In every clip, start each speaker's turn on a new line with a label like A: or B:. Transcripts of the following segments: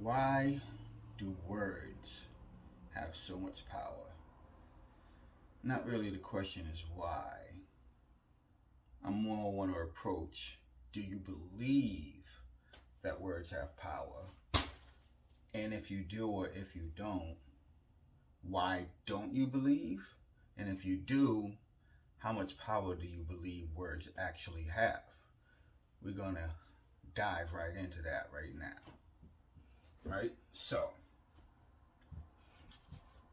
A: Why do words have so much power? Not really the question is why. I more want to approach, do you believe that words have power? And if you do or if you don't, why don't you believe? And if you do, how much power do you believe words actually have? We're going to dive right into that right now. Right? So,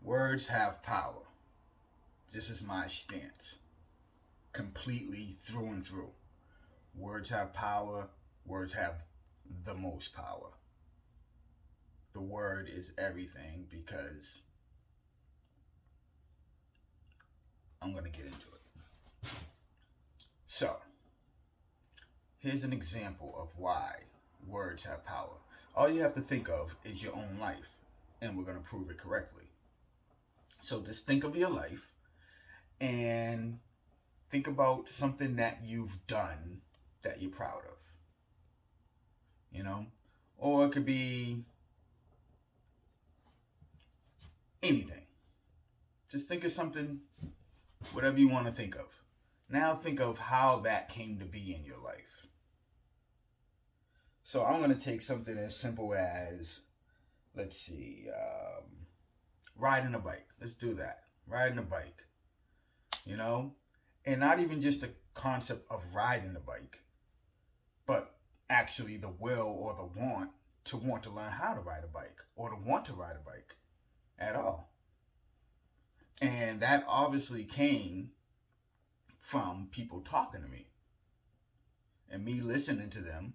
A: words have power. This is my stance. Completely through and through. Words have power. Words have the most power. The word is everything because I'm going to get into it. So, here's an example of why words have power. All you have to think of is your own life, and we're going to prove it correctly. So just think of your life and think about something that you've done that you're proud of. You know? Or it could be anything. Just think of something, whatever you want to think of. Now think of how that came to be in your life. So I'm going to take something as simple as, let's see, riding a bike. Let's do that. Riding a bike. You know? And not even just the concept of riding the bike, but actually the will or the want to learn how to ride a bike or to want to ride a bike at all. And that obviously came from people talking to me and me listening to them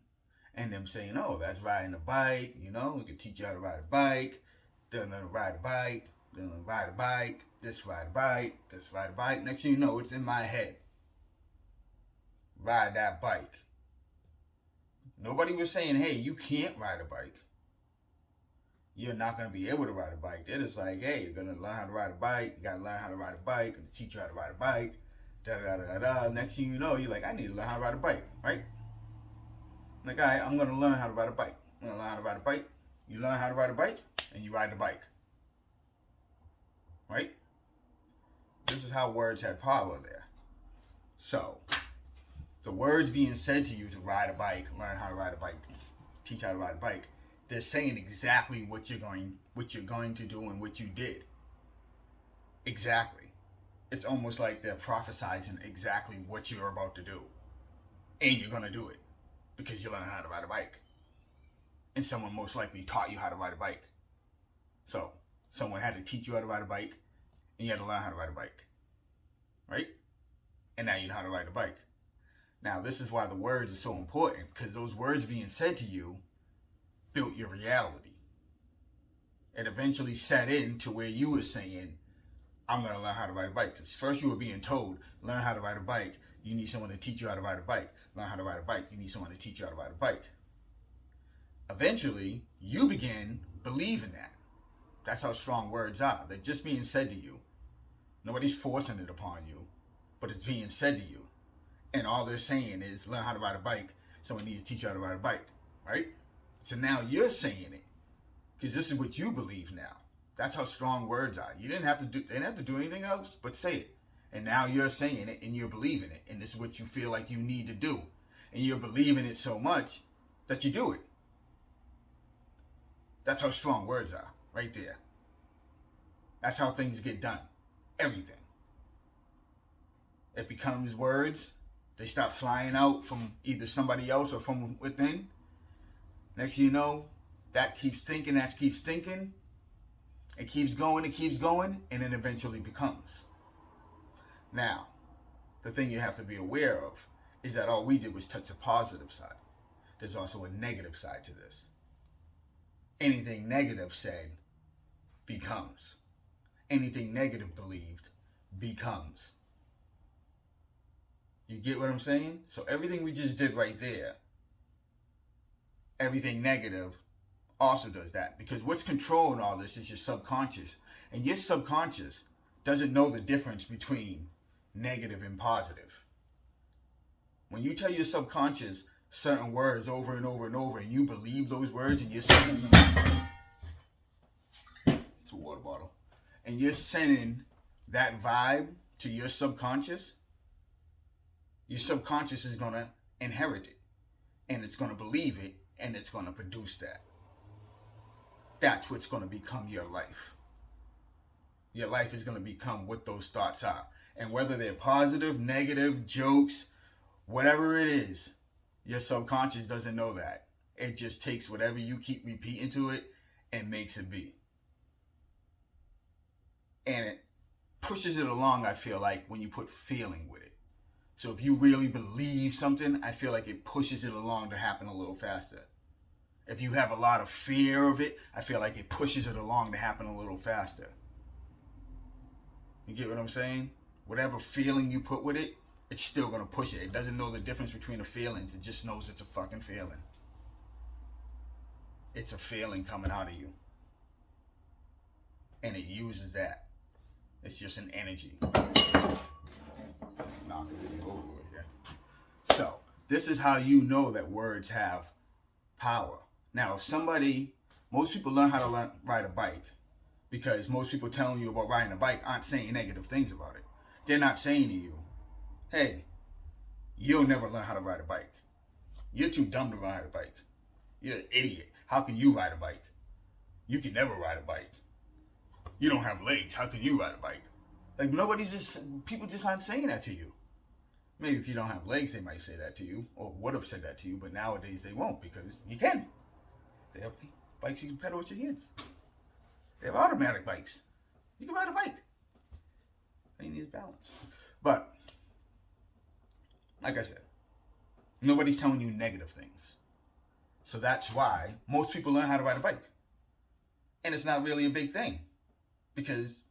A: and them saying, oh, that's riding a bike, you know, we can teach you how to ride a bike, then ride a bike, then ride a bike, this ride a bike, this ride a bike. Next thing you know, it's in my head. Ride that bike. Nobody was saying, hey, you can't ride a bike. You're not going to be able to ride a bike. They're just like, hey, you're going to learn how to ride a bike. You got to learn how to ride a bike. I'm going to teach you how to ride a bike. Da-da-da-da-da. Next thing you know, you're like, I need to learn how to ride a bike, right? Like, all right, I'm going to learn how to ride a bike. I'm going to learn how to ride a bike. You learn how to ride a bike, and you ride the bike. Right? This is how words had power there. So, the words being said to you to ride a bike, learn how to ride a bike, teach how to ride a bike, they're saying exactly what you're going to do and what you did. Exactly. It's almost like they're prophesizing exactly what you're about to do. And you're going to do it because you learn how to ride a bike. And someone most likely taught you how to ride a bike. So, someone had to teach you how to ride a bike, and you had to learn how to ride a bike. Right? And now you know how to ride a bike. Now, this is why the words are so important, because those words being said to you built your reality. It eventually set in to where you were saying, I'm going to learn how to ride a bike. Because first you were being told, learn how to ride a bike. You need someone to teach you how to ride a bike. Learn how to ride a bike. You need someone to teach you how to ride a bike. Eventually, you begin believing that. That's how strong words are. They're just being said to you. Nobody's forcing it upon you, but it's being said to you. And all they're saying is, learn how to ride a bike. Someone needs to teach you how to ride a bike, right? So now you're saying it, because this is what you believe now. That's how strong words are. They didn't have to do anything else but say it. And now you're saying it and you're believing it. And this is what you feel like you need to do. And you're believing it so much that you do it. That's how strong words are, right there. That's how things get done. Everything. It becomes words. They stop flying out from either somebody else or from within. Next thing you know, that keeps thinking, it keeps going, and then eventually becomes. Now, the thing you have to be aware of is that all we did was touch the positive side. There's also a negative side to this. Anything negative said becomes. Anything negative believed becomes. You get what I'm saying? So everything we just did right there, everything negative also does that. Because what's controlling all this is your subconscious. And your subconscious doesn't know the difference between negative and positive. When you tell your subconscious certain words over and over and over, and you believe those words, and you're saying them and you're sending that vibe to your subconscious is going to inherit it, and it's going to believe it, and it's going to produce that. That's what's going to become your life. Your life is going to become what those thoughts are. And whether they're positive, negative, jokes, whatever it is, your subconscious doesn't know that. It just takes whatever you keep repeating to it and makes it be. And it pushes it along, I feel like, when you put feeling with it. So if you really believe something, I feel like it pushes it along to happen a little faster. If you have a lot of fear of it, I feel like it pushes it along to happen a little faster. You get what I'm saying? Whatever feeling you put with it, it's still going to push it. It doesn't know the difference between the feelings. It just knows it's a fucking feeling. It's a feeling coming out of you. And it uses that. It's just an energy. So, this is how you know that words have power. Now, most people learn how to ride a bike because most people telling you about riding a bike aren't saying negative things about it. They're not saying to you, hey, you'll never learn how to ride a bike. You're too dumb to ride a bike. You're an idiot. How can you ride a bike? You can never ride a bike. You don't have legs. How can you ride a bike? Like, people just aren't saying that to you. Maybe if you don't have legs, they might say that to you, or would have said that to you, but nowadays they won't because you can. They have bikes you can pedal with your hands. They have automatic bikes. You can ride a bike. You need balance. But, like I said, nobody's telling you negative things. So that's why most people learn how to ride a bike. And it's not really a big thing because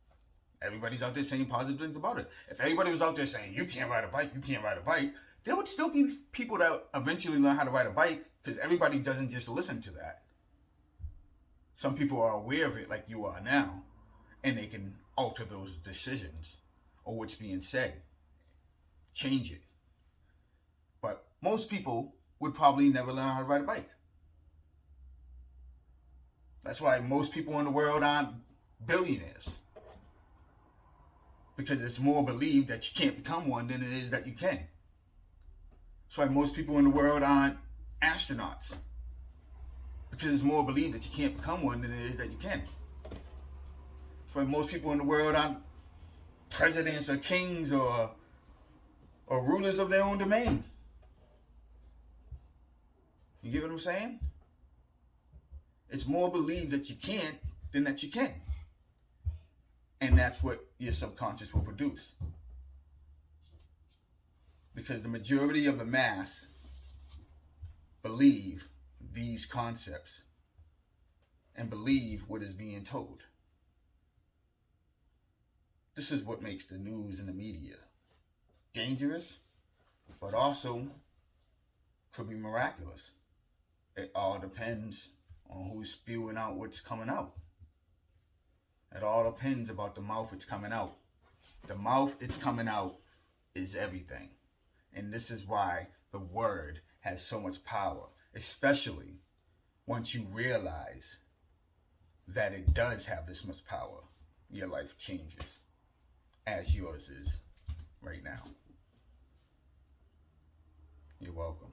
A: everybody's out there saying positive things about it. If everybody was out there saying, you can't ride a bike, there would still be people that eventually learn how to ride a bike because everybody doesn't just listen to that. Some people are aware of it like you are now, and they can alter those decisions or what's being said, change it. But most people would probably never learn how to ride a bike. That's why most people in the world aren't billionaires. Because it's more believed that you can't become one than it is that you can. That's why most people in the world aren't astronauts. Because it's more believed that you can't become one than it is that you can. That's why most people in the world aren't presidents or kings or rulers of their own domain. You get what I'm saying? It's more believed that you can't than that you can. And that's what your subconscious will produce. Because the majority of the mass believe these concepts and believe what is being told. This is what makes the news and the media dangerous, but also could be miraculous. It all depends on who's spewing out what's coming out. It all depends about the mouth it's coming out. The mouth it's coming out is everything. And this is why the word has so much power, especially once you realize that it does have this much power. Your life changes, as yours is right now. You're welcome.